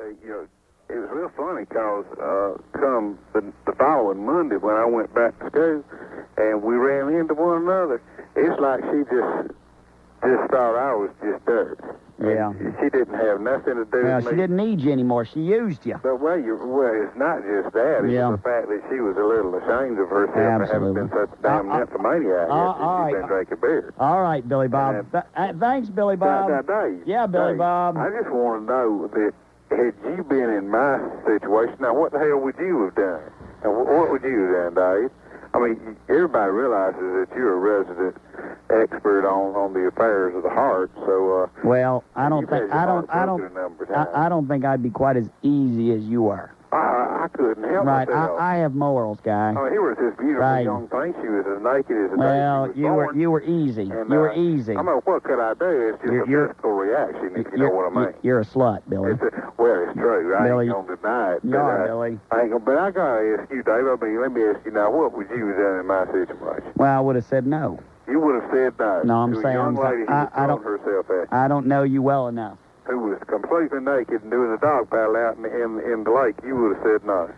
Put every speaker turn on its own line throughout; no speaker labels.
You know, it was real funny because come the following Monday when I went back to school and we ran into one another, it's like she just thought I was just dirt.
Yeah.
She didn't have nothing to do with me.
She didn't need you anymore. She used you.
But, well, it's not just that. It was the fact that she was a little ashamed of herself for having been such a damn nymphomaniac after she'd been drinking beer.
All right, Billy Bob. Thanks, Billy Bob.
Dave,
yeah, Billy Bob.
I just want to know that had you been in my situation, now what the hell would you have done? And what would you have done, Dave? I mean, everybody realizes that you're a resident expert on the affairs of the heart. So,
well, I don't think I'd be quite as easy as you are.
I couldn't help myself.
I have morals, guy.
I mean, here was this beautiful young thing. She was as naked as a
Well, you were easy.
And,
you were easy.
I mean, what could I do? It's just a physical reaction, if you know what I mean.
You're a slut, Billy.
Well, it's true. I
Billy,
ain't going to deny it.
You are, Billy.
But I got to ask you, Dave. I mean, let me ask you now, what would you have done in my situation?
Well, I would have said no.
You would have said no.
No, I'm saying I don't know you well enough.
Who was completely naked and doing a dog paddle out in the lake, you would have said no.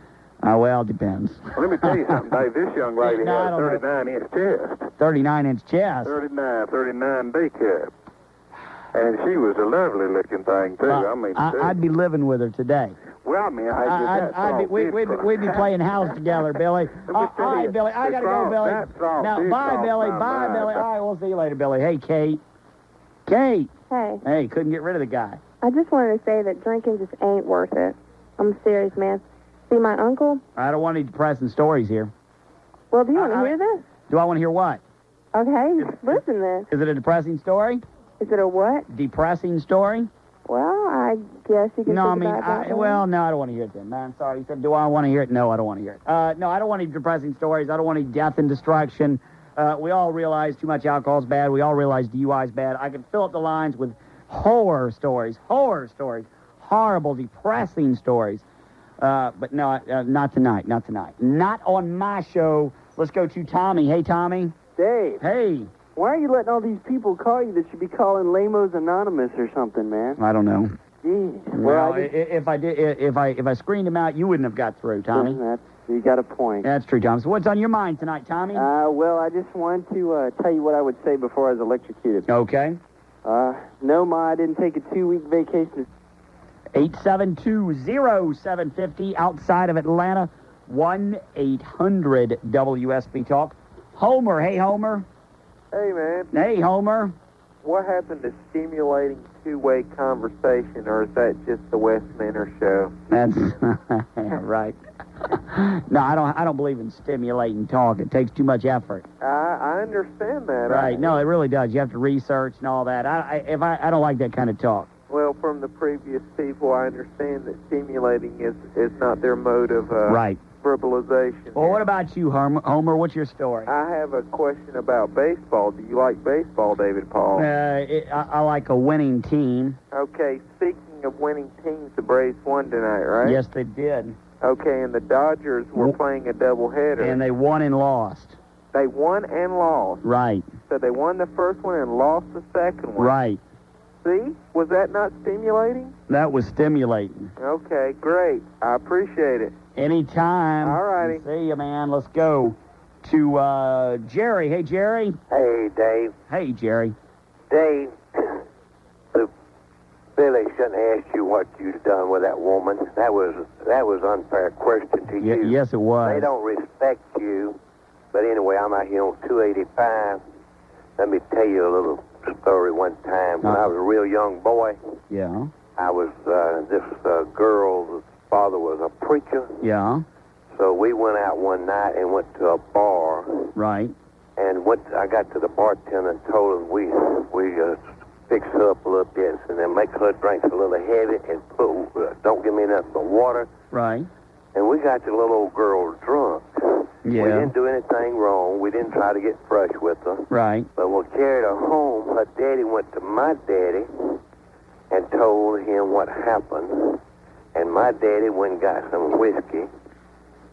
Well, it depends.
Well, let me tell you something, Dave. This young lady had a 39-inch chest.
39-inch chest?
39 D cup. And she was a lovely-looking thing, too.
I'd be living with her today.
Well, I mean,
we'd be playing house together, Billy. All right, Billy, I got to go, Billy. Now, bye, Billy. Bye, Billy. All right, we'll see you later, Billy. Hey, Kate. Kate.
Hey.
Hey, couldn't get rid of the guy.
I just wanted to say that drinking just ain't worth it. I'm serious, man. See, my uncle...
I don't want any depressing stories here.
Well, do you want to hear this?
Do I want to hear what?
Okay, listen then.
Is it a depressing story?
Is it a what?
Depressing story?
Well, I guess you can
No, I
think
mean,
about that.
no, I don't want to hear it then, man. Sorry. You said, do I want to hear it? No, I don't want to hear it. No, I don't want any depressing stories. I don't want any death and destruction. We all realize too much alcohol is bad. We all realize DUI is bad. I can fill up the lines with horror stories, horrible, depressing stories. But no, not tonight, not tonight. Not on my show. Let's go to Tommy. Hey, Tommy.
Dave.
Hey.
Why are you letting all these people call you that should be calling Lamos Anonymous or something, man?
I don't know.
Jeez.
Well, if I screened him out, you wouldn't have got through, Tommy.
You got a point.
That's true, Tommy. So what's on your mind tonight, Tommy?
Well, I just wanted to tell you what I would say before I was electrocuted.
Okay.
No, Ma, I didn't take a 2-week vacation.
872-0750 outside of Atlanta, 1-800-WSB Talk. Homer. Hey, Homer.
Hey, man.
Hey, Homer.
What happened to stimulating two-way conversation, or is that just the Westminster show?
That's right. No, I don't believe in stimulating talk. It takes too much effort.
I understand that.
Right. No, it really does. You have to research and all that. I don't like that kind of talk.
Well, from the previous people, I understand that stimulating is not their mode of verbalization.
Well, what about you, Homer? What's your story?
I have a question about baseball. Do you like baseball, David Paul?
I like a winning team.
Okay, speaking of winning teams, the Braves won tonight, right?
Yes, they did.
Okay, and the Dodgers were playing a doubleheader.
And they won and lost.
They won and lost.
Right.
So they won the first one and lost the second one.
Right.
See? Was that not stimulating?
That was stimulating.
Okay, great. I appreciate it.
Anytime.
All righty.
See you, man. Let's go to Jerry. Hey, Jerry.
Hey, Dave.
Hey, Jerry.
Dave, Billy shouldn't have asked you what you'd done with that woman. That was an unfair question to you.
Yes, it was.
They don't respect you. But anyway, I'm out here on 285. Let me tell you a little story one time. When I was a real young boy,
yeah,
I was this girl's father was a preacher.
Yeah.
So we went out one night and went to a bar.
Right.
And I got to the bartender and told him we fix her up a little bit and then make her drinks a little heavy and don't give me nothing but water.
Right.
And we got the little old girl drunk.
Yeah.
We didn't do anything wrong. We didn't try to get fresh with her.
Right.
But we carried her home. Her daddy went to my daddy and told him what happened. And my daddy went and got some whiskey.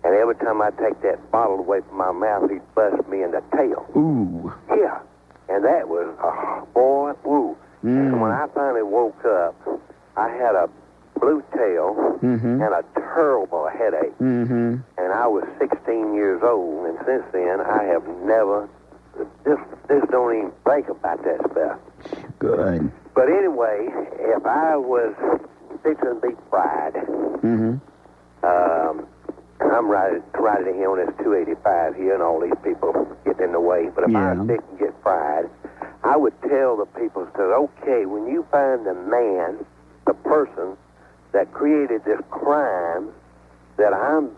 And every time I take that bottle away from my mouth, he'd bust me in the tail.
Ooh.
Yeah. And that was, boy, ooh. And when I finally woke up, I had a blue tail and a terrible headache. And I was 16 years old, and since then I have never, just don't even think about that stuff.
Good.
But anyway, if I was fixing to be fried, I'm riding here on this 285 here, and all these people getting in the way. But if I was fixing to get fried, I would tell the people, okay, when you find the man, the person that created this crime that I'm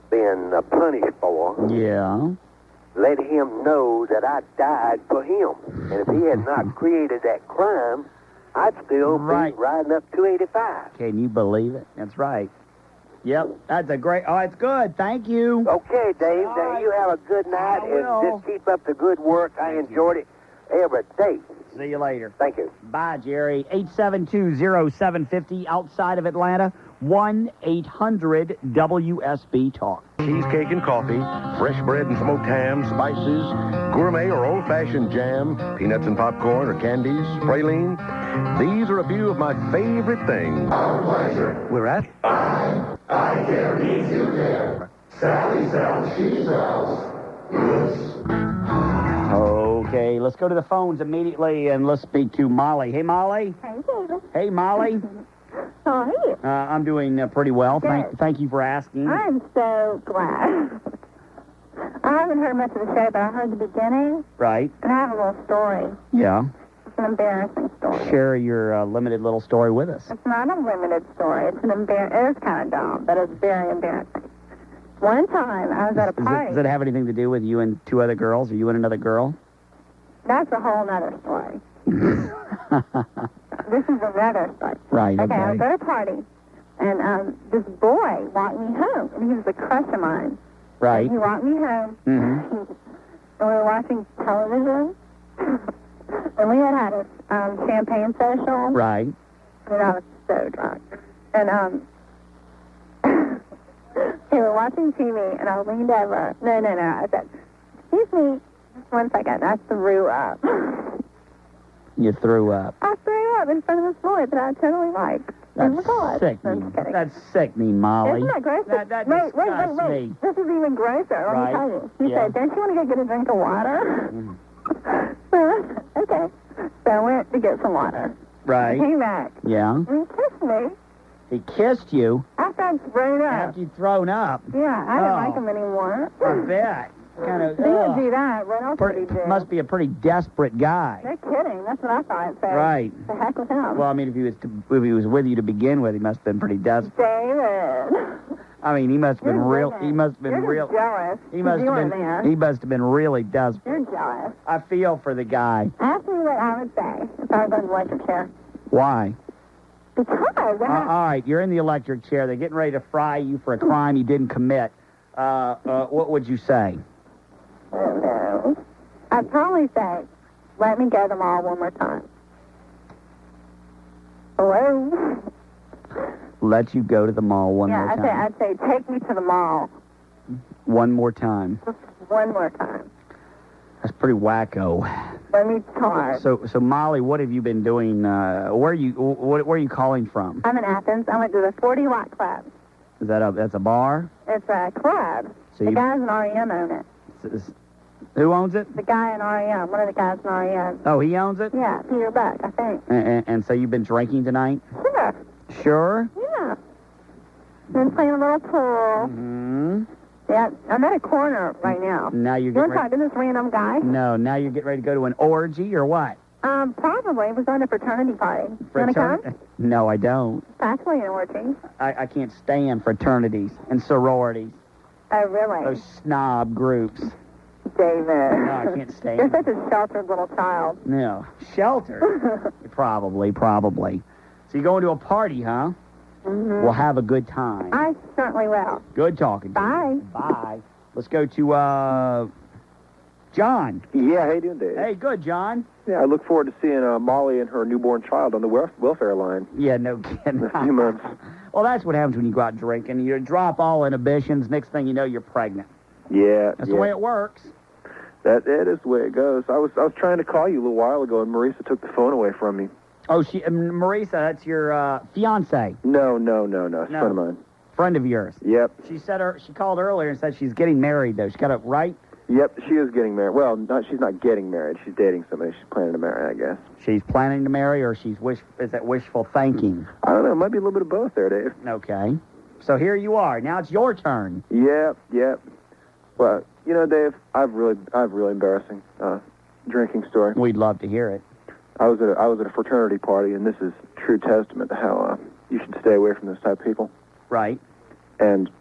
being punished for, let him know that I died for him. And if he had not created that crime, I'd still be riding up 285.
Can you believe it? That's right. Yep, that's a great... Oh, it's good. Thank you.
Okay, Dave. You have a good night, and just keep up the good work. I enjoyed it every day.
See you later.
Thank you.
Bye, Jerry. 872-0750 outside of Atlanta. 1-800-WSB Talk.
Cheesecake and coffee, fresh bread and smoked ham, spices, gourmet or old-fashioned jam, peanuts and popcorn or candies, praline. These are a few of my favorite things.
Our pleasure.
We're at...
I care, means you care. Sally sells, she sells. Goods.
Okay, let's go to the phones immediately, and let's speak to Molly. Hey, Molly.
Hey, David.
Hey, Molly.
How are you?
I'm doing pretty well. Thank you for asking.
I'm so glad. I haven't heard much of the show, but I heard the beginning.
Right.
And I have a little story.
Yeah.
It's an embarrassing story.
Share your limited little story with us.
It's not a limited story. It's an it's kind of dumb, but it's very embarrassing. One time, I was at a party.
Does it have anything to do with you and two other girls, or you and another girl?
That's a whole nother story. This is another story.
Right,
okay. I was at a party, and this boy walked me home, and he was a crush of mine.
Right.
And he walked me home, and we were watching television, and we had a champagne social.
Right.
And I was so drunk. And we were watching TV, and I leaned over. No. I said, excuse me, just 1 second. I threw up.
You threw up.
I threw up in front of this boy that I totally liked.
That's sickening. That's sickening, Molly.
Isn't that gross?
That disgusts me.
This is even grosser. Let me tell you. He said, don't you want to go get a drink of water? So, okay. So I went to get some water.
Right.
I came back.
Yeah.
And he kissed me.
He kissed you?
After I'd thrown up.
After you'd thrown up?
Yeah, I didn't like him anymore.
I bet. Kind of.
He would do that. What else would he do?
Must be a pretty desperate guy.
No kidding. That's what I thought. So
right.
The heck with him.
Well, I mean, if he was with you to begin with, he must have been pretty desperate.
David.
I mean, he must have been real. He must have been
You're
real.
Jealous.
He must have been.
There.
He must have been really desperate.
You're jealous.
I feel for the guy.
Ask me what I would say if I was on the electric chair.
Why?
Because.
All right, you're in the electric chair. They're getting ready to fry you for a crime you didn't commit. What would you say?
I don't know. I'd probably say, let me go to the mall one more time. Hello?
Let you go to the mall one more time.
Yeah, I'd say, take me to the mall.
One more time.
Just one more time.
That's pretty wacko.
Let me talk.
So Molly, what have you been doing? Where are you calling from?
I'm in Athens. I went to the 40 Watt Club.
Is that's a bar?
It's a club.
So
the guys in REM own it.
Who owns it?
The guy in REM. One of the guys in REM.
Oh, he owns it?
Yeah, Peter Buck, I think.
And so you've been drinking tonight?
Sure.
Sure?
Yeah. Been playing a little pool.
Mm-hmm.
Yeah, I'm at a corner right now.
Now you're
you
getting
want to talk to this random guy?
No, now you're getting ready to go to an orgy or what?
Probably. We're going to a fraternity party. You want to come?
No, I don't.
It's actually an orgy.
I can't stand fraternities and sororities.
Oh, really?
Those snob groups.
David.
No, I can't stand
You're such a sheltered little child.
No. Sheltered? Probably. So you're going to a party, huh?
Mm-hmm.
We'll have a good time.
I certainly will.
Good talking to you. Bye. Let's go to, John.
Yeah, how you doing, Dave?
Hey, good, John.
Yeah, I look forward to seeing Molly and her newborn child on the welfare line.
Yeah, no kidding.
In a few months.
Well, that's what happens when you go out drinking. You drop all inhibitions. Next thing you know, you're pregnant.
Yeah.
That's the way it works.
That is the way it goes. I was trying to call you a little while ago, and Marisa took the phone away from me.
Oh, Marisa, that's your fiance.
No. It's a friend of mine.
Friend of yours.
Yep.
She called earlier and said she's getting married, though. She got it right?
Yep, she is getting married. Well, she's not getting married. She's dating somebody she's planning to marry, I guess.
She's planning to marry, or is that wishful thinking?
I don't know. It might be a little bit of both there, Dave.
Okay. So here you are. Now it's your turn.
Yep. Well, you know, Dave, I have really embarrassing drinking story.
We'd love to hear it.
I was at a fraternity party, and this is true testament to how you should stay away from this type of people.
Right.
And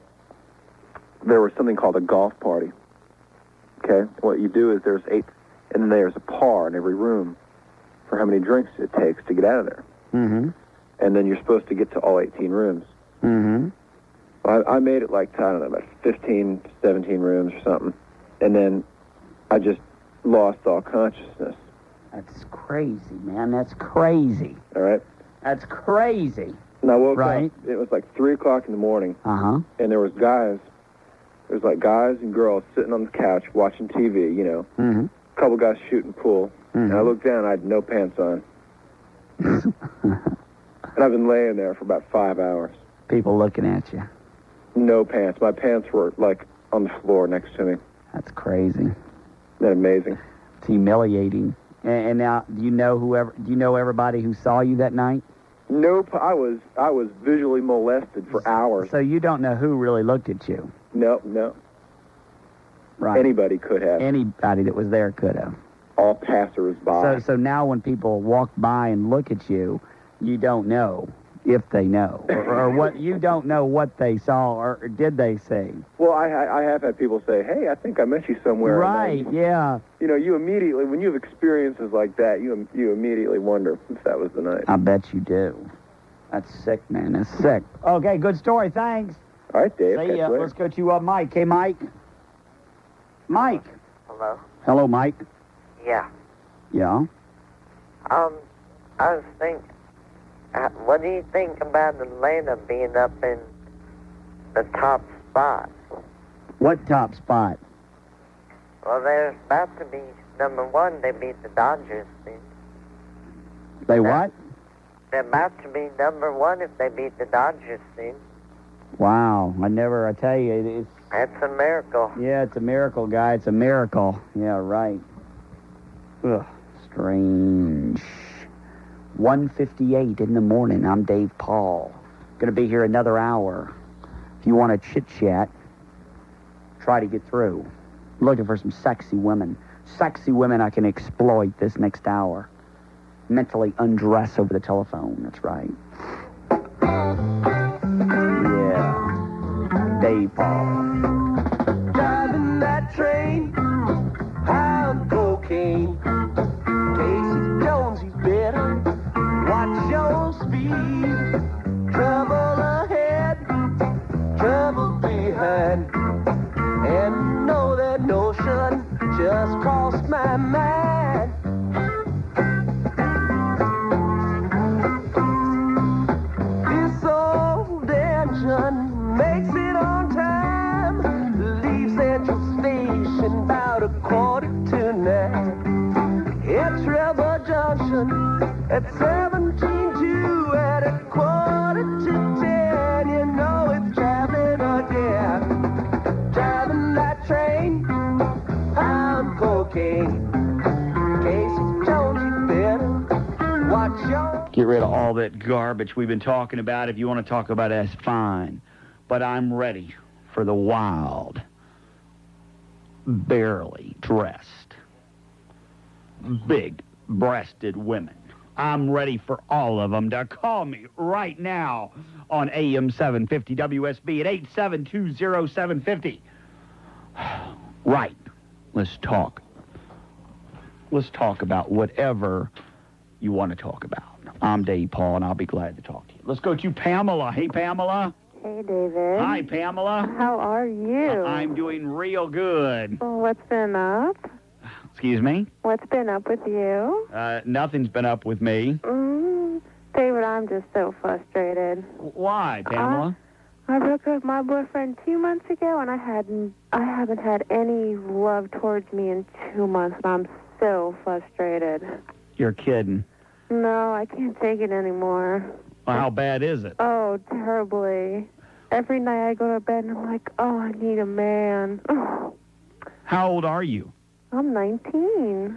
there was something called a golf party. Okay? What you do is there's 8, and then there's a par in every room for how many drinks it takes to get out of there.
Mm-hmm.
And then you're supposed to get to all 18 rooms.
Mm-hmm.
I made it like, I don't know, about 15, 17 rooms or something. And then I just lost all consciousness.
That's crazy, man. That's crazy.
All right?
That's crazy.
And I woke up. It was like 3 o'clock in the morning.
Uh-huh.
And there was guys and girls sitting on the couch watching TV, you know.
Mm-hmm.
A couple guys shooting pool.
Mm-hmm.
And I looked down, I had no pants on. And I've been laying there for about 5 hours.
People looking at you.
No pants. My pants were, like, on the floor next to me.
That's crazy.
Isn't that amazing?
It's humiliating. And now, do you know everybody who saw you that night?
Nope. I was visually molested for hours.
So you don't know who really looked at you?
No.
Right.
Anybody could have.
Anybody that was there could have.
All passers-by.
So now when people walk by and look at you, you don't know if they know. or what, you don't know what they saw or did they see.
Well, I have had people say, hey, I think I met you somewhere.
Right, yeah.
You know, you immediately, when you have experiences like that, you immediately wonder if that was the night.
I bet you do. That's sick, man. That's sick. Okay, good story. Thanks.
All right, Dave.
See ya. Let's go to Mike. Hey, Mike. Mike.
Hello?
Hello, Mike.
Yeah.
Yeah?
I was thinking, what do you think about Atlanta being up in the top spot?
What top spot?
Well, they're about to be number 1. They beat the Dodgers.
They what?
They're about to be number 1 if they beat the Dodgers, see?
Wow. I tell you,
It's a miracle.
Yeah, it's a miracle, guy. It's a miracle. Yeah, right. Ugh, strange. 1:58 in the morning. I'm Dave Paul. Going to be here another hour. If you want to chit-chat, try to get through. I'm looking for some sexy women. Sexy women I can exploit this next hour. Mentally undress over the telephone. That's right. Yeah. Dave Paul.
Driving that train, high on cocaine. Casey Jones, you better watch your speed. Trouble ahead, trouble behind. And know that notion just crossed my mind. This old engine makes it on time. Leaves Central Station about 8:45. Hits River Junction at 17:02 at 9:45. You know it's traveling again. Driving that train, I'm cocaine. Casey Jones, you better watch your...
Get rid of all that garbage we've been talking about. If you want to talk about it, that's fine. But I'm ready for the wild, barely dressed, big-breasted women. I'm ready for all of them to call me right now on AM-750 WSB at 8720750. Right. Let's talk. Let's talk about whatever you want to talk about. I'm Dave Paul, and I'll be glad to talk to you. Let's go to Pamela. Hey, Pamela.
Hey, David.
Hi, Pamela.
How are you?
I'm doing real good.
What's been up?
Excuse me?
What's been up with you?
Nothing's been up with me.
David, I'm just so frustrated.
Why, Pamela?
I broke up with my boyfriend 2 months ago, and I haven't had any love towards me in 2 months, and I'm so frustrated.
You're kidding.
No, I can't take it anymore.
Well, how bad is it?
Oh, terribly. Every night I go to bed and I'm like, oh, I need a man.
How old are you?
I'm 19.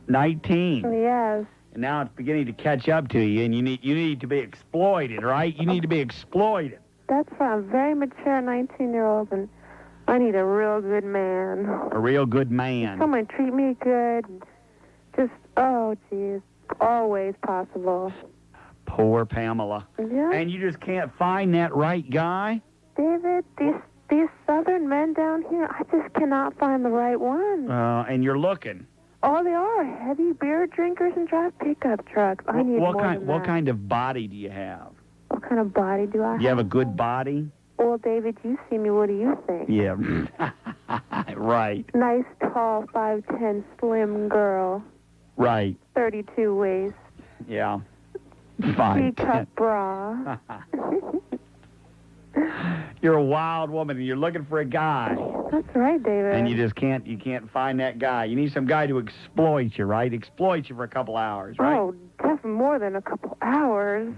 19.
Yes.
And now it's beginning to catch up to you, and you need to be exploited, right? You need to be exploited.
That's why I'm very mature 19-year-old, and I need a real good man.
A real good man.
Someone treat me good. Just, oh, geez, always possible.
Poor Pamela.
Yeah.
And you just can't find that right guy?
David, these southern men down here, I just cannot find the right one.
And you're looking.
Oh, they are heavy beer drinkers and drive pickup trucks. I need more than that.
What kind of body do you have?
What kind of body do I have?
You have a good body?
Well, David, you see me. What do you think?
Yeah. Right.
Nice, tall, 5'10", slim girl.
Right.
32 waist.
Yeah. 5'10".
Teacup bra.
You're a wild woman, and you're looking for a guy.
That's right, David.
And you just can't find that guy. You need some guy to exploit you, right? Exploit you for a couple hours, right?
Oh, definitely more than a couple hours.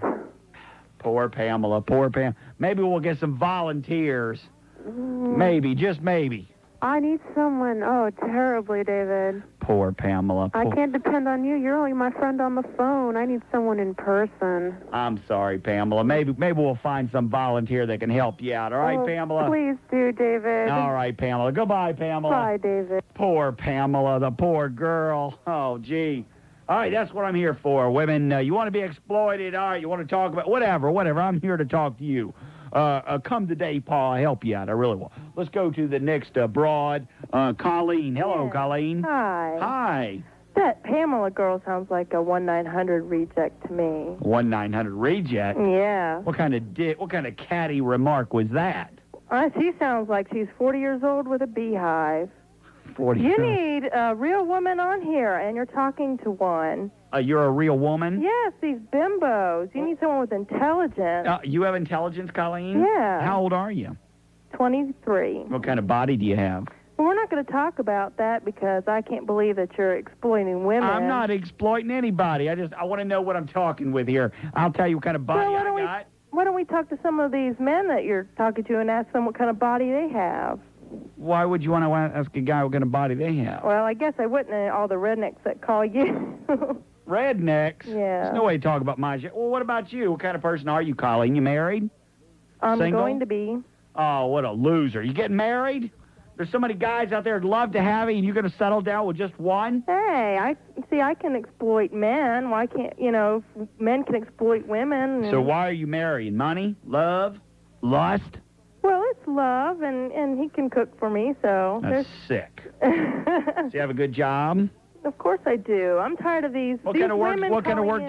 Poor Pamela, poor Pam. Maybe we'll get some volunteers. Maybe, just maybe.
I need someone. Oh, terribly, David.
Poor Pamela.
I can't depend on you. You're only my friend on the phone. I need someone in person.
I'm sorry, Pamela. Maybe we'll find some volunteer that can help you out. All right, Pamela?
Please do, David.
All right, Pamela. Goodbye, Pamela.
Bye, David.
Poor Pamela, the poor girl. Oh, gee. All right, that's what I'm here for. Women, you want to be exploited? All right, you want to talk about whatever. I'm here to talk to you. Come today, Paul. I'll help you out. I really will. Let's go to the next broad. Colleen. Hello, Colleen.
Hi.
Hi.
That Pamela girl sounds like a 1-900 reject to me.
1-900 reject?
Yeah.
What kind of catty remark was that?
She sounds like she's 40 years old with a beehive.
40
You need a real woman on here, and you're talking to one.
You're a real woman?
Yes, these bimbos. You need someone with intelligence.
You have intelligence, Colleen?
Yeah.
How old are you?
23.
What kind of body do you have?
Well, we're not going to talk about that because I can't believe that you're exploiting women.
I'm not exploiting anybody. I want to know what I'm talking with here. I'll tell you what kind of body I got.
Why don't we talk to some of these men that you're talking to and ask them what kind of body they have?
Why would you want to ask a guy what kind of body they have?
Well, I guess I wouldn't all the rednecks that call you.
Rednecks?
Yeah.
There's no way to talk about my shit. Well, what about you? What kind of person are you, Colleen? You married?
I'm
Single?
going to be.
Oh, what a loser. You getting married? There's so many guys out there who'd love to have you, and you're going to settle down with just one?
Hey, I can exploit men. Why can't, men can exploit women.
So why are you marrying? Money? Love? Lust?
Well, it's love, and he can cook for me, so.
That's sick. So you have a good job?
Of course I do. I'm tired of these.
What kind of work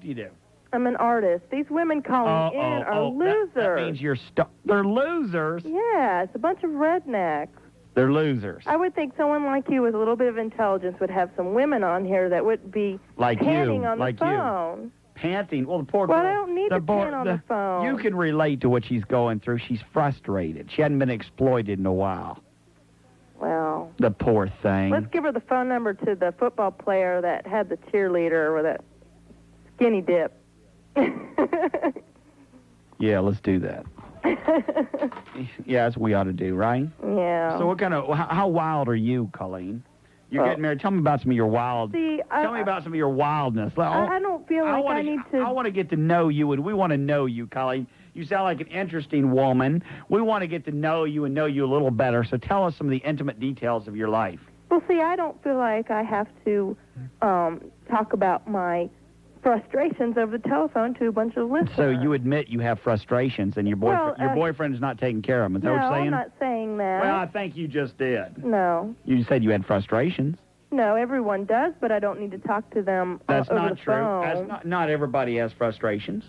do you do?
I'm an artist. These women calling in are losers.
That means they're losers.
Yeah, it's a bunch of rednecks.
They're losers.
I would think someone like you with a little bit of intelligence would have some women on here that would be panting on the phone.
Panting? Well, the poor girl.
Well, I don't need to pant on the phone.
You can relate to what she's going through. She's frustrated. She hadn't been exploited in a while.
Well.
The poor thing.
Let's give her the phone number to the football player that had the cheerleader with that skinny dip.
Yeah, let's do that. Yeah, that's what we ought to do, right?
Yeah.
So how wild are you, Colleen? You're getting married. Tell me about some of your wild. Tell me about some of your wildness.
I don't feel like I need to.
I want to get to know you, and we want to know you, Colleen. You sound like an interesting woman. We want to get to know you and know you a little better. So tell us some of the intimate details of your life.
Well, see, I don't feel like I have to talk about my frustrations over the telephone to a bunch of listeners.
So you admit you have frustrations, and your boyfriend is not taking care of them. Is that what you're saying?
No, I'm not saying that.
Well, I think you just did.
No.
You said you had frustrations.
No, everyone does, but I don't need to talk to them over the phone.
That's not true. Not everybody has frustrations.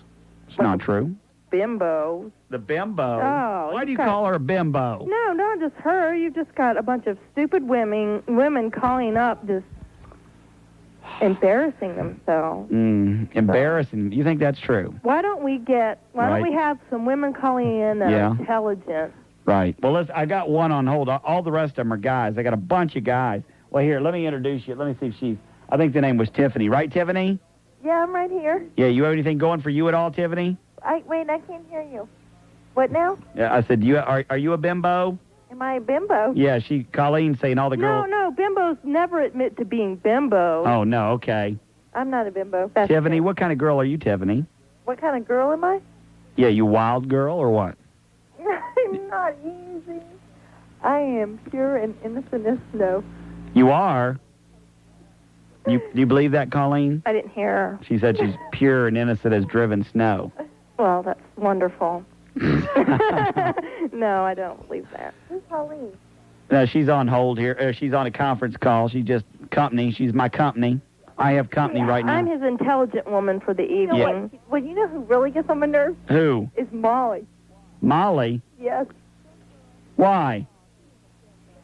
It's not true.
Bimbo.
The bimbo?
Oh.
Why do you call her a bimbo?
No, not just her. You've just got a bunch of stupid women calling up just embarrassing themselves.
Embarrassing. You think that's true?
Why don't we have some women calling in that are intelligent?
Right. Well, I got one on hold. All the rest of them are guys. I got a bunch of guys. Well, here, let me introduce you. Let me see if I think the name was Tiffany. Right, Tiffany?
Yeah, I'm right here.
Yeah, you have anything going for you at all, Tiffany?
Wait, I can't hear you. What now?
Yeah, I said, are you a bimbo?
Am I a bimbo?
Yeah, Colleen's saying all the girls...
No, bimbos never admit to being bimbo.
Oh, no, okay.
I'm not a bimbo.
Tiffany, what kind of girl are you, Tiffany?
What kind of girl am I?
Yeah, you wild girl or what?
I'm not easy. I am pure and innocent as snow.
You are? Do you believe that, Colleen?
I didn't hear her.
She said she's pure and innocent as driven snow.
Well, that's wonderful. No, I don't believe that.
Who's Colleen?
No, she's on hold here. She's on a conference call. She's just company. She's my company. I have company right now.
I'm his intelligent woman for the evening.
You know what? Well, you know who really gets on my nerves?
Who?
Is Molly.
Molly?
Yes.
Why?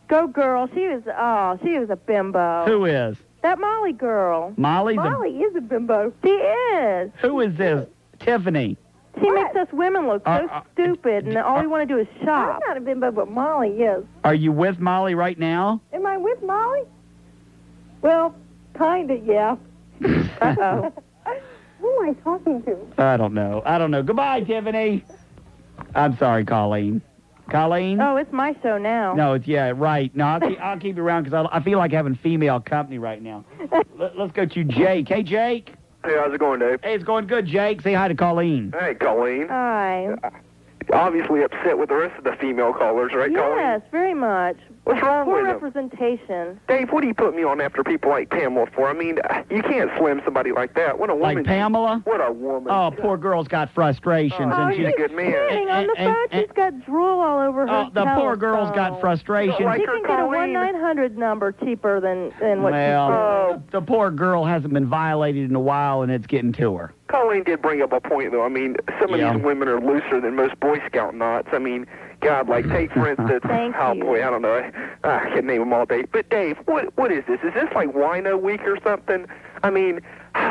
Go girl. She was a bimbo.
Who is?
That Molly girl.
Molly
is a bimbo.
She is.
Who is this? Tiffany.
She makes us women look so stupid, and all we want to do is shop.
I'm not a bimbo, but Molly is.
Are you with Molly right now?
Am I with Molly? Well, kinda, yeah.
Uh-oh.
Who am I talking to?
I don't know. Goodbye, Tiffany. I'm sorry, Colleen. Colleen?
Oh, it's my show now.
No, right. No, I'll keep you around because I feel like having female company right now. Let's go to Jake. Hey, Jake.
Hey, how's it going, Dave?
Hey, it's going good, Jake. Say hi to Colleen.
Hey, Colleen.
Hi.
Obviously upset with the rest of the female callers, right, Colleen?
Yes, very much.
What's wrong
Poor
with them?
representation.
Dave, what do you put me on after people like Pamela for? I mean, you can't slam somebody like that. What a woman.
Like Pamela?
What a woman.
Oh, poor girl's got frustrations. and
she's a good man.
Sitting on the phone, she's got drool all over her
the poor girl's got frustrations.
She can get a 1-900 number cheaper than what she's
the poor girl hasn't been violated in a while, and it's getting to her.
Colleen did bring up a point, though. I mean, some of these women are looser than most Boy Scout knots. I mean, God, like, take, for instance, boy, I don't know. I can't name them all, Dave. But, Dave, what is this? Is this like Wino Week or something? I mean,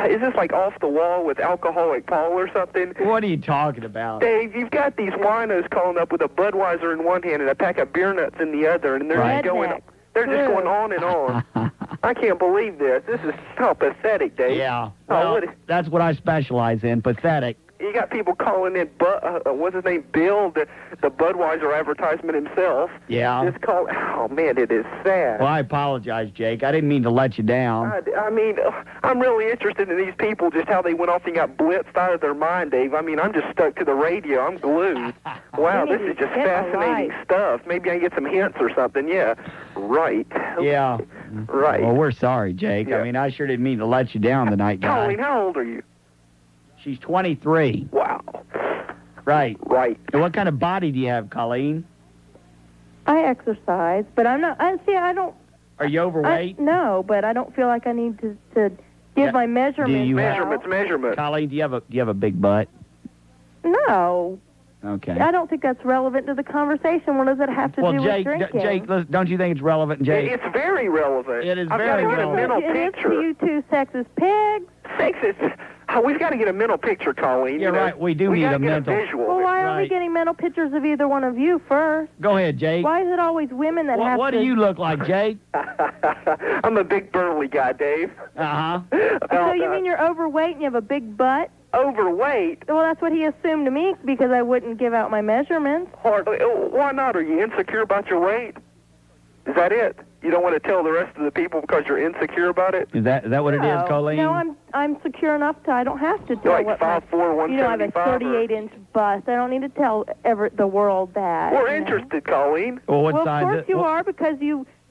is this like Off the Wall with Alcoholic Paul or something?
What are you talking about?
Dave, you've got these winos calling up with a Budweiser in one hand and a pack of beer nuts in the other, and they're just going... They're just going on and on. I can't believe this. This is so pathetic, Dave.
Yeah. Well, that's what I specialize in, pathetic.
You got people calling in, what's his name, Bill, the Budweiser advertisement himself.
Yeah.
Just call. Oh, man, it is sad.
Well, I apologize, Jake. I didn't mean to let you down.
I mean, I'm really interested in these people, just how they went off and got blitzed out of their mind, Dave. I mean, I'm just stuck to the radio. I'm glued. Wow, this is just fascinating stuff. Maybe I can get some hints or something. Yeah. Right.
Yeah.
Right.
Well, we're sorry, Jake. Yeah. I mean, I sure didn't mean to let you down tonight, guy.
Colleen, how old are you?
She's 23.
Wow.
Right.
Right.
And what kind of body do you have, Colleen?
I exercise, but I'm not... I don't...
Are you overweight?
No, but I don't feel like I need to give my measurements.
Measurements.
Colleen, do you have a big butt?
No.
Okay.
I don't think that's relevant to the conversation. What does it have to do with drinking?
Jake, don't you think it's relevant, Jake?
It's very relevant.
It is very relevant.
It is to you two sexist pigs.
Sexist? We've got to get a mental picture, Colleen.
You're right. We do need a mental.
Well, why aren't we getting mental pictures of either one of you first?
Go ahead, Jake.
Why is it always women that have to...
What do you look like, Jake?
I'm a big burly guy, Dave.
Uh-huh.
So you mean you're overweight and you have a big butt?
Overweight?
Well, that's what he assumed to me because I wouldn't give out my measurements.
Hardly. Why not? Are you insecure about your weight? Is that it? You don't want to tell the rest of the people because you're insecure about it?
Is that what it is, Colleen?
No, I'm secure enough to I don't have to tell
you're like 5'4", 175.
You know, I have a 38-inch bust. I don't need to tell the world that.
We're interested, Colleen.
Well, what
of
size
course you are because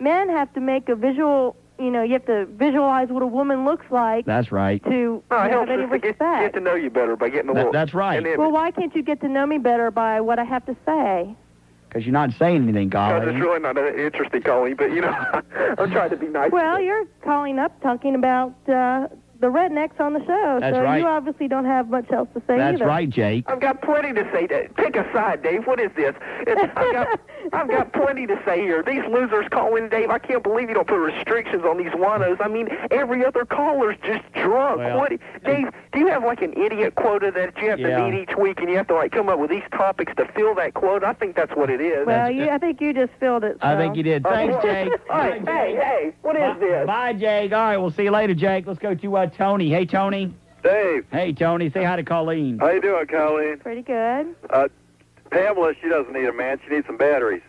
men have to make a visual. You know, you have to visualize what a woman looks like.
That's right.
To have any respect.
Get to know you better by getting a little.
That's right.
Well, why can't you get to know me better by what I have to say?
Because you're not saying anything, Colleen.
Because it's really not interesting, Colleen, but, you know, I'm trying to be nice.
Well, you're calling up talking about the rednecks on the show,
That's
so
right.
you obviously don't have much else to say
That's
either.
right, Jake.
I've got plenty to say. Pick a side, Dave. What is this? I've got plenty to say here. These losers call in, Dave. I can't believe you don't put restrictions on these wanos. I mean, every other caller's just drunk.
Well,
Dave, do you have like an idiot quota that you have to meet each week, and you have to like come up with these topics to fill that quota? I think that's what it is.
Well, I think you just filled it. So.
I think you did. Thanks, Jake.
Hey, what is this?
Bye, Jake. All right, we'll see you later, Jake. Let's go to Tony. Hey, Tony.
Dave.
Hey, Tony. Say hi to Colleen.
How you doing, Colleen?
Pretty good.
Pamela, she doesn't need a man. She needs some batteries.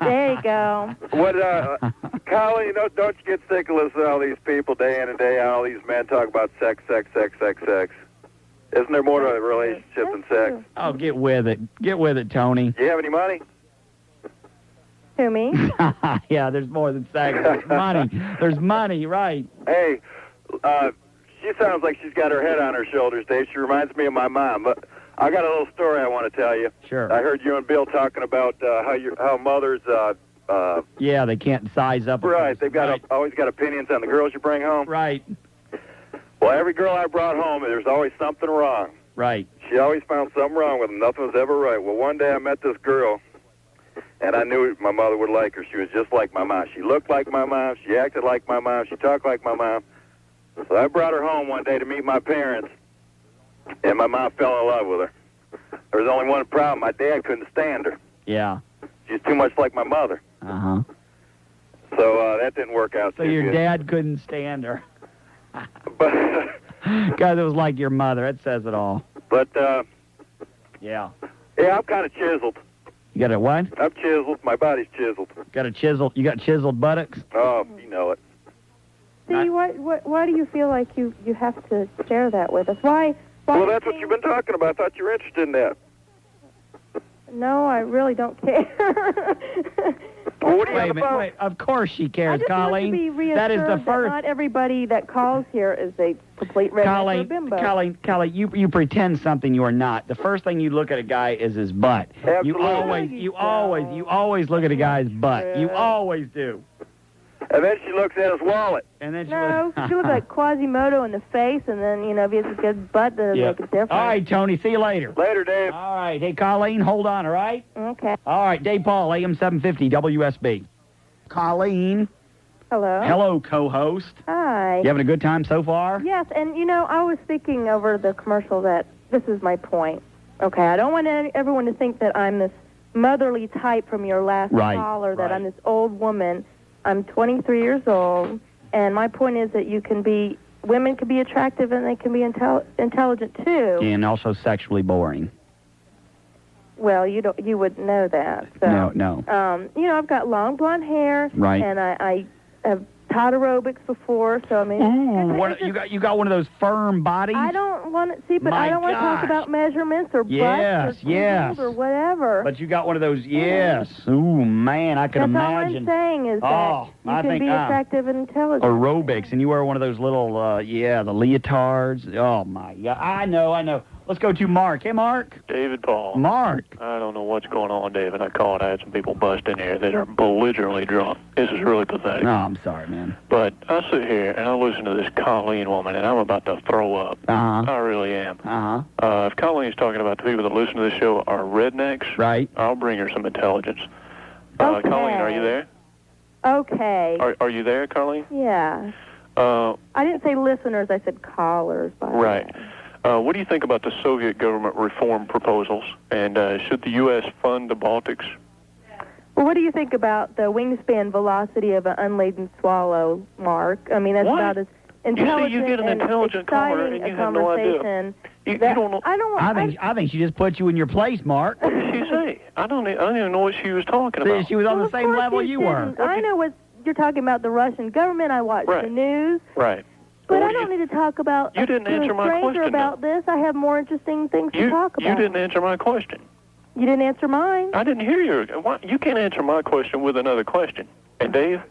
There you go.
What, Colleen, don't you get sick of listening to all these people day in and day out, all these men talk about sex? Isn't there more to a relationship than sex?
Oh, get with it. Get with it, Tony.
Do you have any money?
Who, me?
Yeah, there's more than sex. There's money. There's money, right.
Hey, she sounds like she's got her head on her shoulders, Dave. She reminds me of my mom. But I got a little story I want to tell you.
Sure.
I heard you and Bill talking about how mothers...
yeah, they can't size up.
Right, they've got always got opinions on the girls you bring home.
Right.
Well, every girl I brought home, there's always something wrong.
Right.
She always found something wrong with them. Nothing was ever right. Well, one day I met this girl, and I knew my mother would like her. She was just like my mom. She looked like my mom. She acted like my mom. She talked like my mom. So I brought her home one day to meet my parents, and my mom fell in love with her. There was only one problem. My dad couldn't stand her.
Yeah.
She's too much like my mother.
Uh-huh.
So that didn't work out
So
too
your
good.
dad couldn't stand her.
But
God, it was like your mother. That says it all.
But,
yeah,
I'm kind of chiseled.
You got a what?
I'm chiseled. My body's chiseled.
Got a chisel? You got chiseled buttocks?
Oh, you know it.
See, why do you feel like you have to share that with us? Why
Well, that's what you've been talking about. I thought you were interested in that.
No, I really don't care.
Well, what do you
Wait a minute. Wait. Of course she cares,
I just
Colleen.
want to be reassured
that is the first.
That not everybody that calls here is a complete redneck or a bimbo.
Colleen, you pretend something you are not. The first thing you look at a guy is his butt.
Absolutely.
You always look at a guy's butt. You always do.
And then she looks at his wallet.
And then
she looks like Quasimodo in the face, and then, if he has a good butt, then it'll make a difference.
All right, Tony, see you later.
Later, Dave.
All right. Hey, Colleen, hold on, all right?
Okay.
All right, Dave Paul, AM-750, WSB. Colleen.
Hello.
Hello, co-host.
Hi.
You having a good time so far?
Yes, and, I was thinking over the commercial that this is my point. Okay, I don't want everyone to think that I'm this motherly type from your last caller, that I'm this old woman. I'm 23 years old, and my point is that women can be attractive and they can be intelligent too.
And also sexually boring.
Well, you wouldn't know that. So,
No.
I've got long blonde hair,
right?
And I have taught aerobics before, so I mean.
Ooh, you got one of those firm bodies.
I don't want to but I don't want to talk about measurements or butts or or whatever.
But you got one of those. Yes. Ooh, man, I can imagine.
That's all I'm saying is that you can be attractive and intelligent.
Aerobics, and you wear one of those little, the leotards. Oh my God, I know. Let's go to Mark. Hey, Mark.
David Paul.
Mark.
I don't know what's going on, David. I called. I had some people bust in here that are belligerently drunk. This is really pathetic.
No, I'm sorry, man.
But I sit here and I listen to this Colleen woman, and I'm about to throw up.
Uh-huh.
I really am.
Uh-huh.
If Colleen's talking about the people that listen to this show are rednecks,
right?
I'll bring her some intelligence.
Okay.
Colleen, are you there?
Okay.
Are you there, Colleen?
Yeah. I didn't say listeners. I said callers.
Right. What do you think about the Soviet government reform proposals? And should the U.S. fund the Baltics?
Well, what do you think about the wingspan velocity of an unladen swallow, Mark? I mean, that's about as intelligent
you get an intelligent caller and you have no idea. You don't know.
I think she just put you in your place, Mark.
What did she say? I don't even know what she was talking about.
She was on the same level you were.
I know what you're talking about, the Russian government. I watch the news.
Right.
But I don't need to talk about
You didn't answer my question,
about this. I have more interesting things to talk about.
You didn't answer my question.
You didn't answer mine?
I didn't hear you. You can't answer my question with another question. And Dave,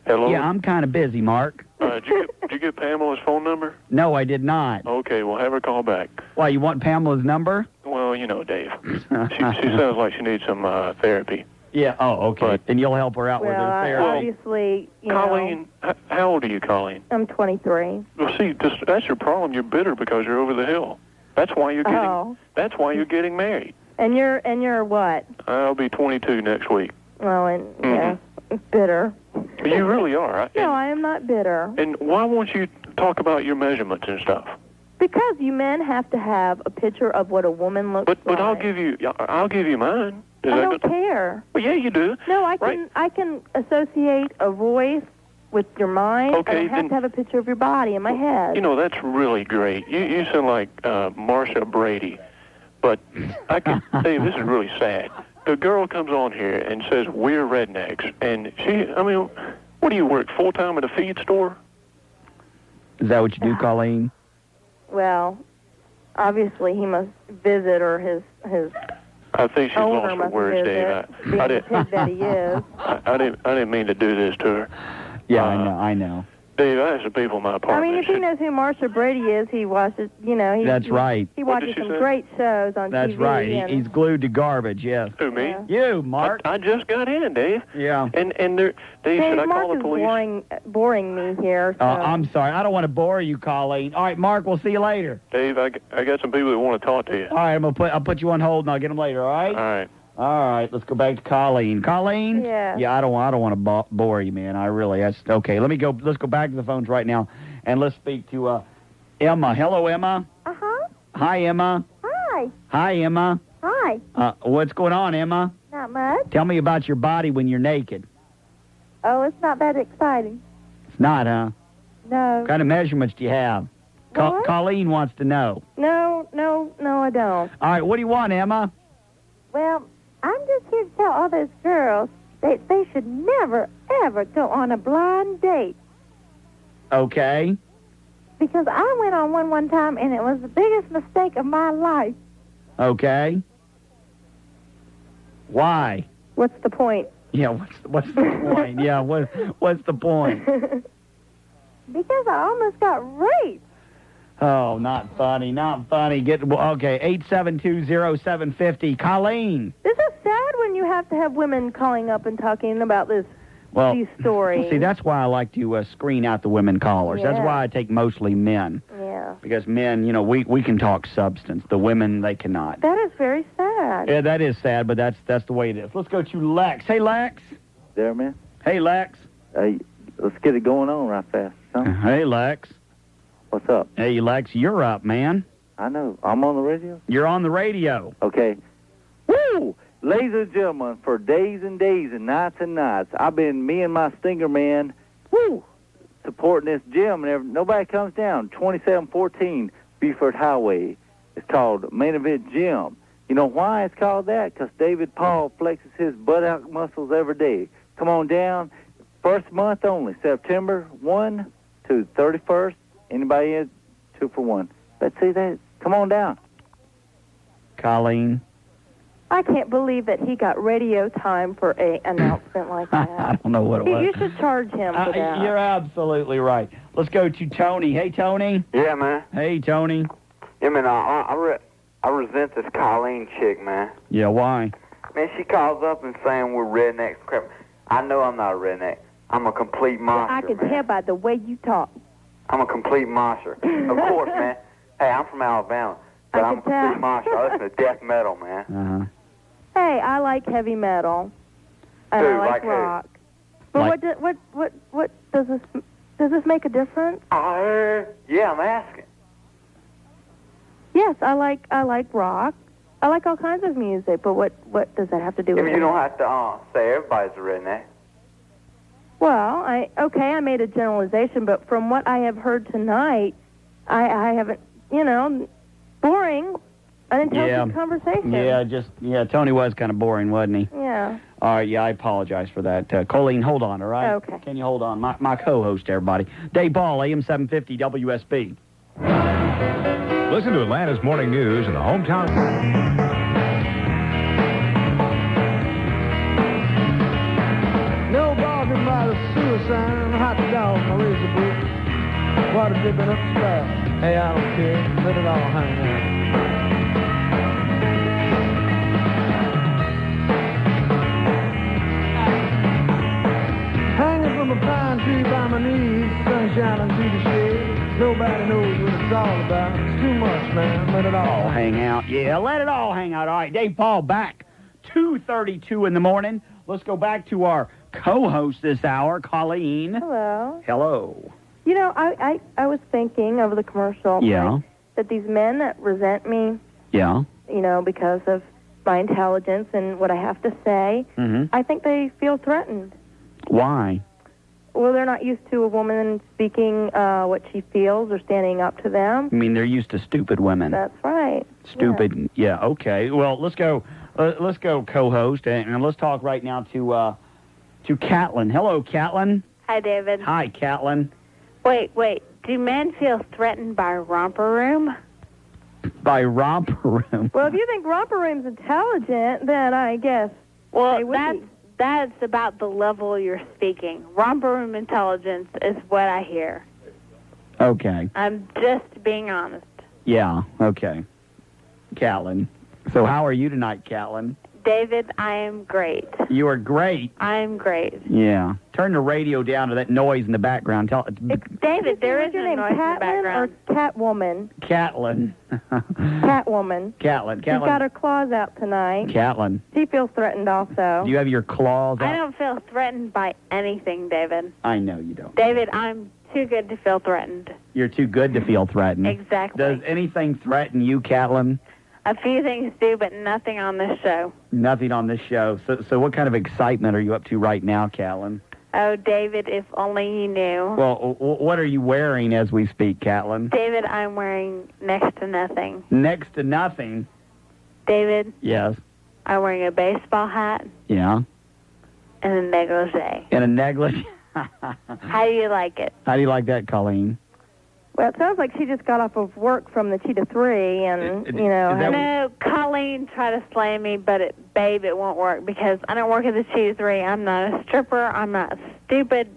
hello?
Yeah, I'm kind of busy, Mark.
Did you get Pamela's phone number?
No, I did not.
Okay, well, have her call back.
Why, you want Pamela's number?
Well, Dave. She sounds like she needs some therapy.
Yeah, okay. And you'll help her out with her therapy.
Obviously,
Colleen, How old are you, Colleen?
I'm 23.
Well, see, that's your problem. You're bitter because you're over the hill. That's why you're getting.
Oh.
That's why you're getting married.
And you're what?
I'll be 22 next week.
Well, and yeah, bitter.
You really are.
No, I am not bitter.
And why won't you talk about your measurements and stuff?
Because you men have to have a picture of what a woman looks like.
But I'll give you mine.
I don't care.
Well, yeah, you do.
No, I can associate a voice with your mind.
Okay,
I don't have to have a picture of your body in my head.
You know, that's really great. You sound like Marsha Brady. But I can tell you, this is really sad. The girl comes on here and says, we're rednecks. And what do you work, full-time at a feed store?
Is that what you do, Colleen?
Well, obviously he must visit, or his
I think she's lost her words, Dave.
I
didn't mean to do this to her.
Yeah, I know.
Dave, I have some people in my apartment.
I mean, if he knows who Marsha Brady is, he watches,
That's right.
He watches some great shows on TV.
That's right. He's glued to garbage, yes.
Who, me?
Yeah.
You, Mark.
I just got in, Dave.
Yeah.
And Dave, should I call the police?
Mark is boring me here. So.
I'm sorry. I don't want to bore you, Colleen. All right, Mark, we'll see you later.
Dave, I got some people that want to talk to you.
All right, I'll put you on hold, and I'll get them later, all right?
All right.
All right, let's go back to Colleen. Colleen?
Yeah.
Yeah, I don't want to bore you, man. That's okay. Let's go back to the phones right now, and let's speak to Emma. Hello, Emma.
Uh-huh.
Hi, Emma.
Hi.
Hi, Emma.
Hi.
What's going on, Emma?
Not much.
Tell me about your body when you're naked.
Oh, it's not that exciting.
It's not, huh?
No.
What kind of measurements do you have?
What?
Colleen wants to know.
No, I don't.
All right, what do you want, Emma?
Well, I'm just here to tell all those girls that they should never, ever go on a blind date.
Okay.
Because I went on one time, and it was the biggest mistake of my life.
Okay. Why?
What's the point?
Yeah, what's the point? Yeah, what's the point?
Because I almost got raped.
Oh, not funny. Okay, 8720750. Colleen.
This is sad when you have to have women calling up and talking about these stories.
See, that's why I like to screen out the women callers.
Yeah.
That's why I take mostly men.
Yeah.
Because men, we can talk substance. The women, they cannot.
That is very sad.
Yeah, that is sad, but that's the way it is. Let's go to Lex. Hey, Lex.
There, man.
Hey, Lex.
Hey, let's get it going on right fast. Huh?
Hey, Lex.
What's up?
Hey, Lex, you're up, man.
I know. I'm on the radio?
You're on the radio.
Okay. Woo! Ladies and gentlemen, for days and days and nights, I've been, me and my Stinger man, supporting this gym, and nobody comes down. 2714 Beaufort Highway. It's called Main Event Gym. You know why it's called that? Because David Paul flexes his buttock muscles every day. Come on down. First month only, September 1 to 31st. Anybody in? 2 for 1. Let's see that. Come on down.
Colleen.
I can't believe that he got radio time for an announcement like that.
I don't know what it was.
You should charge him for that.
You're absolutely right. Let's go to Tony. Hey, Tony.
Yeah, man.
Hey, Tony.
Yeah, man, I resent this Colleen chick, man.
Yeah, why?
Man, she calls up and saying we're rednecks. Crap. I know I'm not a redneck. I'm a complete monster,
I can tell by the way you talk.
I'm a complete monster. Of course, man. Hey, I'm from Alabama, but I'm a complete monster. I listen to death metal, man.
Uh-huh.
Hey, I like heavy metal. And
Dude,
I like
who?
rock. But what does this make a difference?
Yeah, I'm asking.
Yes, I like rock. I like all kinds of music, but what does that have to do with it?
You don't have to say everybody's a redneck.
Well, I made a generalization, but from what I have heard tonight, I haven't, boring, unintelligent conversation.
Yeah, Tony was kind of boring, wasn't he?
Yeah.
All right, I apologize for that. Colleen, hold on, all right?
Okay.
Can you hold on? My co-host, everybody. Dave Ball, AM-750 WSB.
Listen to Atlanta's Morning News in the hometown.
No bargain by the suicide, hot dog, my razor boot, water dripping up the spout. Hey, I don't care, let it all hang out. Hanging from a pine tree by my knees, the sunshine and see the shade. Nobody knows what it's all about. It's too much, man. Let it all
hang out. Yeah, let it all hang out. All right, Dave Paul back 2:32 in the morning. Let's go back to our co-host this hour, Colleen.
Hello.
Hello.
You know, I was thinking over the commercial that these men that resent me, you know, because of my intelligence and what I have to say, I think they feel threatened.
Why?
Well, they're not used to a woman speaking what she feels or standing up to them.
I mean, they're used to stupid women.
That's right.
Stupid. Yeah, okay. Well, let's go co-host, and let's talk right now to Catlin. Hello, Catlin.
Hi, David.
Hi, Catlin.
Wait. Do men feel threatened by romper room?
By romper room?
Well, if you think romper room's intelligent, then I guess they would
that's about the level you're speaking. Romper room intelligence is what I hear.
Okay.
I'm just being honest.
Yeah, okay. Catlin. So how are you tonight, Catlin?
David, I am great.
You are great.
I am great.
Yeah. Turn the radio down to that noise in the background.
David, there is no noise in the background.
Or Catwoman?
Catlin.
Catwoman.
Catlin.
She's got her claws out tonight.
Catlin.
She feels threatened also.
Do you have your claws out?
I don't feel threatened by anything, David.
I know you don't.
David, I'm too good to feel threatened.
You're too good to feel threatened.
Exactly.
Does anything threaten you, Catlin?
A few things do, but nothing on this show.
Nothing on this show. So what kind of excitement are you up to right now, Catlin?
Oh, David, if only you knew.
Well, what are you wearing as we speak, Catlin?
David, I'm wearing next to nothing.
Next to nothing?
David?
Yes?
I'm wearing a baseball hat.
Yeah?
And a negligee.
And a negligee?
How do you like it?
How do you like that, Colleen?
Well, it sounds like she just got off of work from the Cheetah 3, and, you know...
No, Colleen tried to slay me, but, it won't work, because I don't work at the Cheetah 3. I'm not a stripper. I'm not stupid,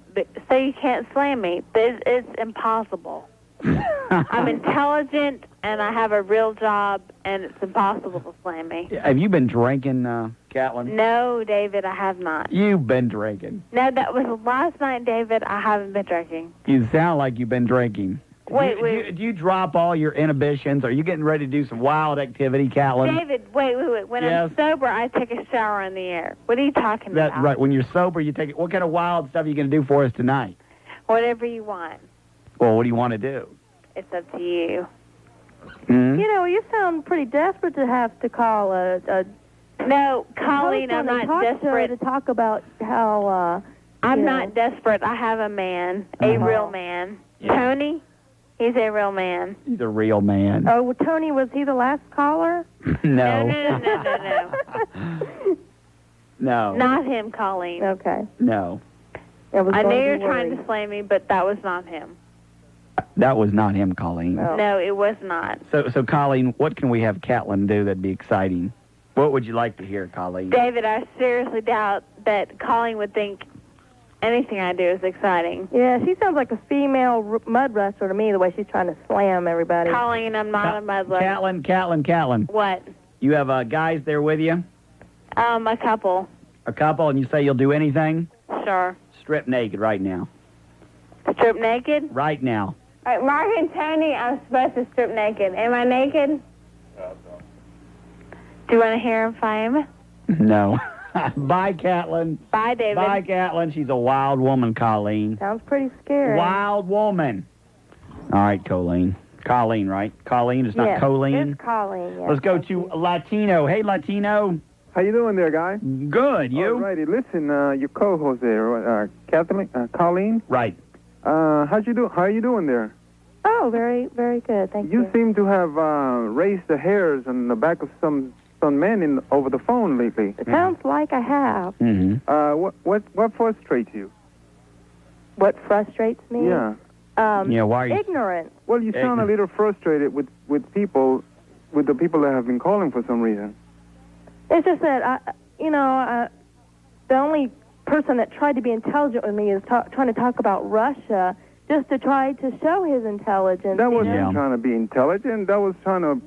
so you can't slay me. It's impossible. I'm intelligent, and I have a real job, and it's impossible to slay me.
Have you been drinking, Catlin?
No, David, I have not.
You've been drinking.
No, that was last night, David. I haven't been drinking.
You sound like you've been drinking.
Wait.
Do you drop all your inhibitions? Are you getting ready to do some wild activity, Catlin?
David, wait. When I'm sober, I take a shower in the air. What are you talking about?
That's right. When you're sober, you take it. What kind of wild stuff are you going to do for us tonight?
Whatever you want.
Well, what do you want to do?
It's up to you.
Mm-hmm.
You know, you sound pretty desperate to have to call a
No, Colleen, I'm not desperate
to talk about how.
I'm not desperate. I have a man, a real man. Yeah. Tony. He's a real man.
He's a real man.
Oh, well, Tony, was he the last caller?
No. No.
Not him, Colleen.
Okay.
No.
I knew you were trying to slay me, but that was not him.
That was not him, Colleen.
No, it was not.
So Colleen, what can we have Catlin do that'd be exciting? What would you like to hear, Colleen?
David, I seriously doubt that Colleen would think anything I do is exciting.
Yeah, she sounds like a female mud wrestler to me, the way she's trying to slam everybody.
Colleen, I'm not a mud wrestler.
Catlin.
What?
You have guys there with you?
A couple.
A couple, and you say you'll do anything?
Sure.
Strip naked right now.
Strip naked?
Right now.
All right, Mark and Tony, I'm supposed to strip naked. Am I naked? Do you want to hear if I am?
No. Bye, Catlin.
Bye, David.
Bye, Catlin. She's a wild woman, Colleen.
Sounds pretty scary.
Wild woman. All right, Colleen. Colleen, right? Colleen, it's not Colleen?
It's Colleen, yes.
Let's go to Latino. Hey, Latino.
How you doing there, guy?
Good. You?
All righty. Listen, your co-host there, Catlin, Colleen.
Right.
How are you doing there?
Oh, very, very good. Thank you.
You seem to have raised the hairs on the back of some men over the phone lately.
It sounds like I have.
Mm-hmm. What frustrates you?
What frustrates me?
Yeah.
Why are you...
Ignorance.
Well, you sound a little frustrated with the people that have been calling for some reason.
It's just that, the only person that tried to be intelligent with me is trying to talk about Russia just to try to show his intelligence.
That wasn't trying to be intelligent. That was trying to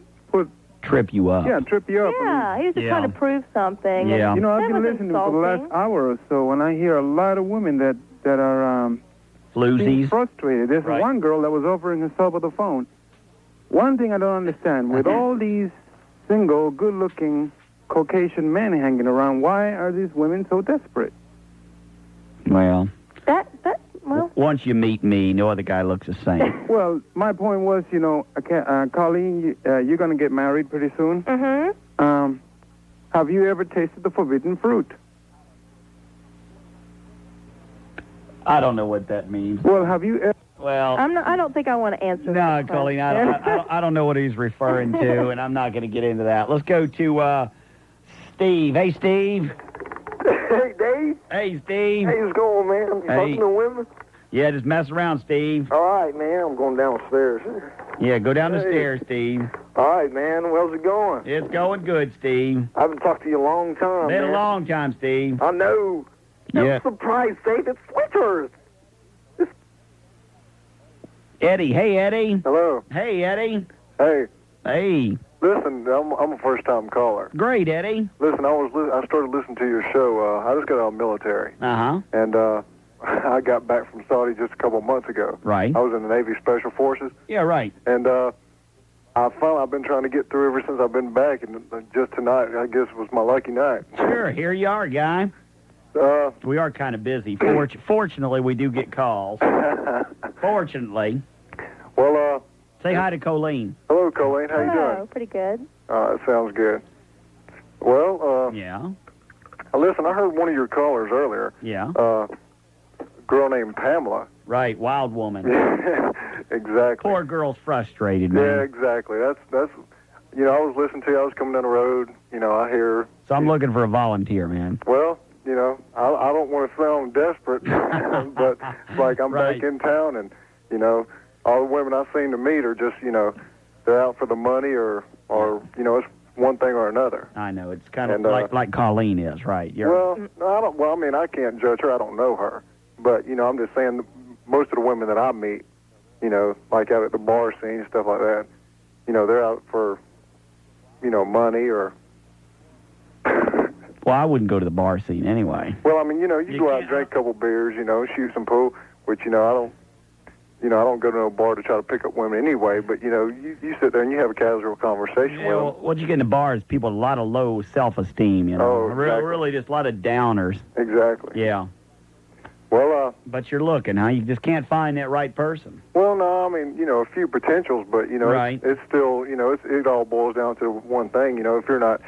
trip you up.
Yeah, trip you up.
Yeah, he was just trying to prove something.
Yeah.
I've been listening for the last hour or so, and I hear a lot of women that are
Floozies.
frustrated. There's one girl that was offering herself on the phone. One thing I don't understand, with all these single, good-looking Caucasian men hanging around, why are these women so desperate?
Well,
well,
once you meet me, no other guy looks the same.
Well, my point was, Colleen, you're going to get married pretty soon.
Mm-hmm.
Have you ever tasted the forbidden fruit?
I don't know what that means.
Well, have you ever...
Well,
I don't think I want to answer.
No, Colleen, I don't know what he's referring to, and I'm not going to get into that. Let's go to Steve. Hey, Steve.
Hey, Dave.
Hey, Steve.
Hey, what's going on, man? You talking to women?
Yeah, just mess around, Steve.
All right, man. I'm going downstairs.
Yeah, go down the stairs, Steve.
All right, man. How's it going?
It's going good, Steve.
I haven't talked to you a long time,
Been
man.
a long time, Steve.
I know.
Yeah.
I'm surprised, Dave. It's winter.
Eddie. Hey, Eddie.
Hello.
Hey, Eddie.
Hey.
Hey.
Listen, I'm a first-time caller.
Great, Eddie.
Listen, I started listening to your show. I just got out of the military.
Uh-huh.
And I got back from Saudi just a couple of months ago.
Right.
I was in the Navy Special Forces.
Yeah, right.
And I've been trying to get through ever since I've been back, and just tonight, I guess, was my lucky night.
Sure, here you are, guy. We are kind of busy. Fortunately, we do get calls. Fortunately.
Well,
say hi to Colleen.
Hello, Colleen. How you doing?
Hello, pretty good.
That sounds good. Well,
yeah.
Listen, I heard one of your callers earlier.
Yeah.
A girl named Pamela.
Right, wild woman.
Exactly.
Poor girl's frustrated, man.
Yeah, exactly. That's I was listening to you. I was coming down the road. I hear.
So I'm looking for a volunteer, man.
Well, I don't want to sound desperate, but it's like I'm back in town, and all the women I seem to meet are just they're out for the money or it's one thing or another.
I know it's kind of like Colleen is, right?
Well, I don't. Well, I mean, I can't judge her. I don't know her, but I'm just saying most of the women that I meet, like out at the bar scene stuff like that, they're out for money or.
Well, I wouldn't go to the bar scene anyway.
Well, I mean, you go out and drink a couple beers, shoot some pool, which, I don't go to no bar to try to pick up women anyway, but, you sit there and you have a casual conversation with them.
Well, what you get in the bar is people with a lot of low self-esteem,
Oh, exactly.
Really just a lot of downers.
Exactly.
Yeah.
Well,
but you're looking, huh? You just can't find that right person.
Well, no, I mean, a few potentials, but,
right.
it's still, it all boils down to one thing, if you're not...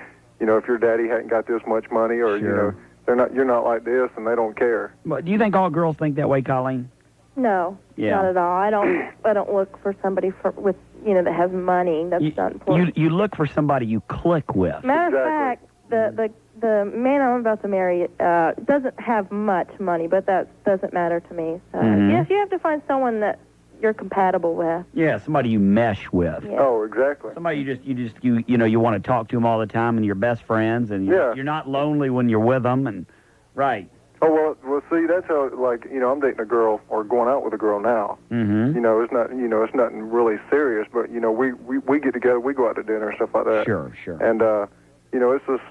if your daddy hadn't got this much money, or
sure.
you're not like this, and they don't care.
But do you think all girls think that way, Colleen?
No, not at all. I don't look for somebody with that has money. That's not important.
You look for somebody you click with.
Matter of fact, the man I'm about to marry doesn't have much money, but that doesn't matter to me. So yes, you have to find someone that you're compatible with.
Yeah, somebody you mesh with.
Yeah.
Oh, exactly.
Somebody you want to talk to them all the time, and you're best friends, and you're not lonely when you're with them, and right.
Oh well, see, that's how I'm dating a girl or going out with a girl now.
Mm-hmm.
It's not it's nothing really serious, but we get together, we go out to dinner and stuff like that.
Sure.
And it's just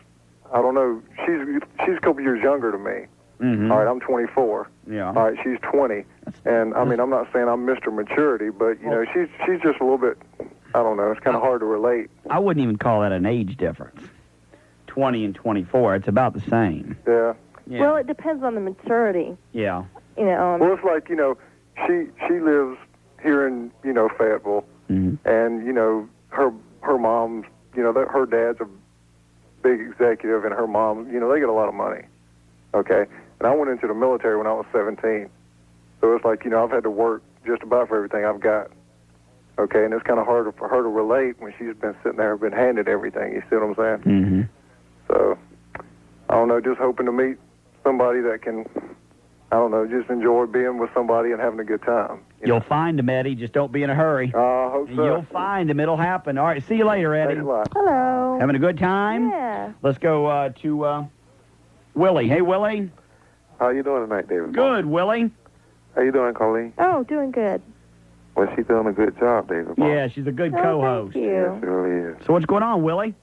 I don't know. She's a couple years younger than me.
Mm-hmm.
All right, I'm 24.
Yeah.
All right, she's 20. And, I mean, I'm not saying I'm Mr. Maturity, but, she's just a little bit, I don't know, it's kind of hard to relate.
I wouldn't even call that an age difference. 20 and 24, it's about the same.
Yeah.
Well, it depends on the maturity.
Yeah.
Well, it's like, she lives here in, Fayetteville, and, her mom's, her dad's a big executive, and her mom, they get a lot of money. Okay? And I went into the military when I was 17. So it's like, I've had to work just about for everything I've got. Okay? And it's kind of hard for her to relate when she's been sitting there and been handed everything. You see what I'm saying?
Mm-hmm.
So, I don't know, just hoping to meet somebody that can, I don't know, just enjoy being with somebody and having a good time.
You'll find him, Eddie. Just don't be in a hurry.
I hope so.
You'll find him. It'll happen. All right, see you later, Eddie.
Thanks a lot.
Hello.
Having a good time?
Yeah.
Let's go to Willie. Hey, Willie.
How you doing tonight, David?
Good, Willie.
How you doing, Colleen?
Oh, doing good.
Well, she's doing a good job, David.
Yeah, she's a good co-host.
Thank you.
Yes, she really is.
So what's going on, Willie?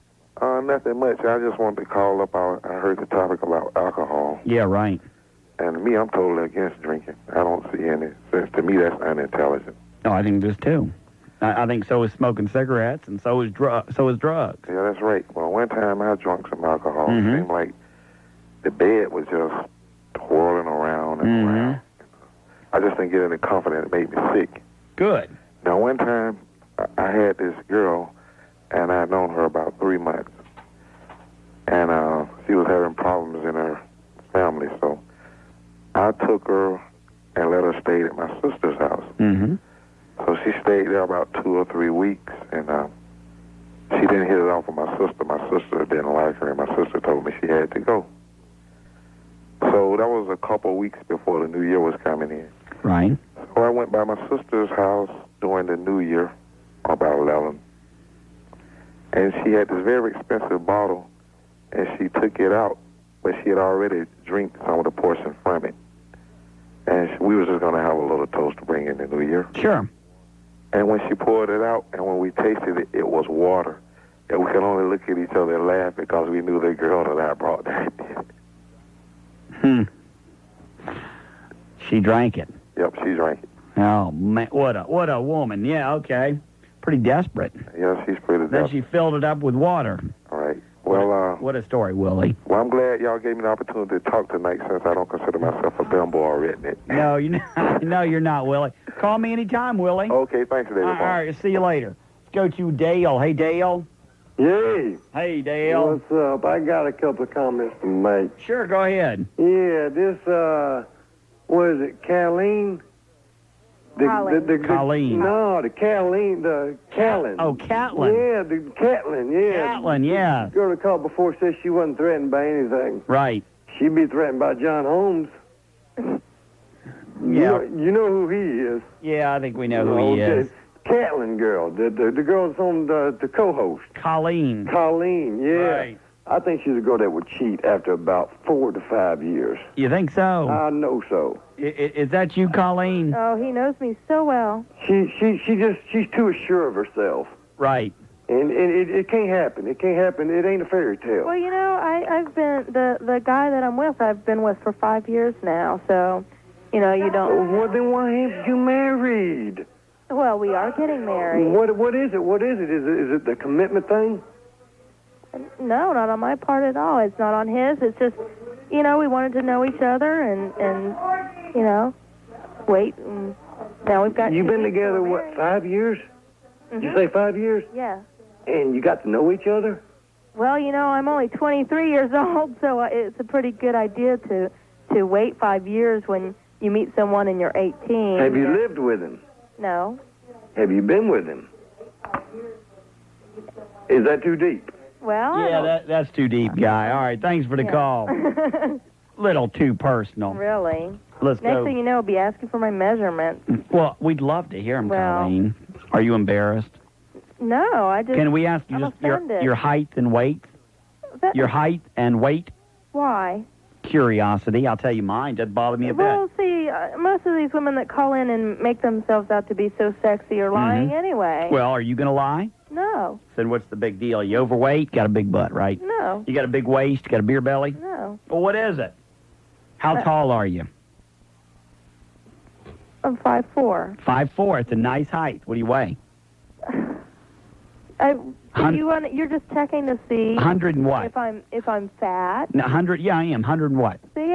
Nothing much. I just wanted to call up. I heard the topic about alcohol.
Yeah, right.
And me, I'm totally against drinking. I don't see any sense. To me, that's unintelligent.
No, I think this too. I think so is smoking cigarettes, and so is drugs.
Yeah, that's right. Well, one time I drank some alcohol. It seemed like the bed was just twirling around and around. I just didn't get any comfort, and it made me sick.
Good.
Now, one time I had this girl, and I had known her about 3 months, and she was having problems in her family, so I took her and let her stay at my sister's house. So she stayed there about 2 or 3 weeks, and she didn't hit it off with my sister. My sister didn't like her, and my sister told me she had to go. So that was a couple of weeks before the New Year was coming in.
Right.
So I went by my sister's house during the New Year, about 11, and she had this very expensive bottle, and she took it out, but she had already drank some of the portion from it. And we was just going to have a little toast to bring in the New Year.
Sure.
And when she poured it out, and when we tasted it, it was water. And we could only look at each other and laugh because we knew the girl that I brought that in.
She drank it.
Yep, she drank it.
Oh, man, what a woman. Yeah, okay. Pretty desperate.
Yeah, she's pretty desperate.
Then she filled it up with water.
All right. Well,
what a story, Willie.
Well, I'm glad y'all gave me the opportunity to talk tonight since I don't consider myself a bimbo or redneck.
No, you're not, Willie. Call me anytime, Willie.
Okay, thanks, David.
All right, see you later. Let's go to Dale. Hey, Dale.
Yay.
Hey, Dale.
What's up? I got a couple of comments to make.
Sure, go ahead.
Yeah, this, what is it, Colleen?
Colleen.
No, the Catlin.
Oh, Catlin.
Yeah, the Catlin, yeah.
Catlin, yeah.
The girl that called before said she wasn't threatened by anything.
Right.
She'd be threatened by John Holmes.
Yeah.
You know who he is.
Yeah, I think we know who he is.
Catlin girl, the girl that's on the co-host.
Colleen.
Colleen, yeah.
Right.
I think she's a girl that would cheat after about 4 to 5 years.
You think so?
I know so.
Is that you, Colleen?
Oh, he knows me so well.
She's too assured of herself.
Right.
And it can't happen. It can't happen. It ain't a fairy tale.
Well, you know, I've been the guy that I'm with. I've been with for 5 years now. So, you know, you don't.
Well, then why ain't you married?
Well, we are getting married.
What is it? What is it? Is it the commitment thing?
No, not on my part at all. It's not on his. It's just, you know, we wanted to know each other and you know, wait. And now we've got.
You've been together, what, 5 years? Did you say 5 years?
Yeah.
And you got to know each other?
Well, you know, I'm only 23 years old, so it's a pretty good idea to wait 5 years when you meet someone and you're 18.
Have you lived with him?
No.
Have you been with him? Is that too deep?
Well,
yeah, that's too deep, guy. All right, thanks for the call. Little too personal.
Really?
Let's
Next
go.
thing you know, I'll be asking for my measurements.
Well, we'd love to hear them,
Well.
Colleen. Are you embarrassed?
No, I just.
Can we ask you
I'm
just
offended.
your height and weight? Your height and weight?
Why?
Curiosity. I'll tell you mine. Doesn't bother me a bit.
Well, see, most of these women that call in and make themselves out to be so sexy are lying anyway.
Well, are you going to lie?
No.
Then what's the big deal? You overweight? Got a big butt, right?
No.
You got a big waist? Got a beer belly?
No.
Well, what is it? How tall are you?
I'm 5'4".
5'4". It's a nice height. What do you weigh?
You're just checking to see
100 and what?
if I'm fat.
No, 100. Yeah, I am. 100 and what?
See,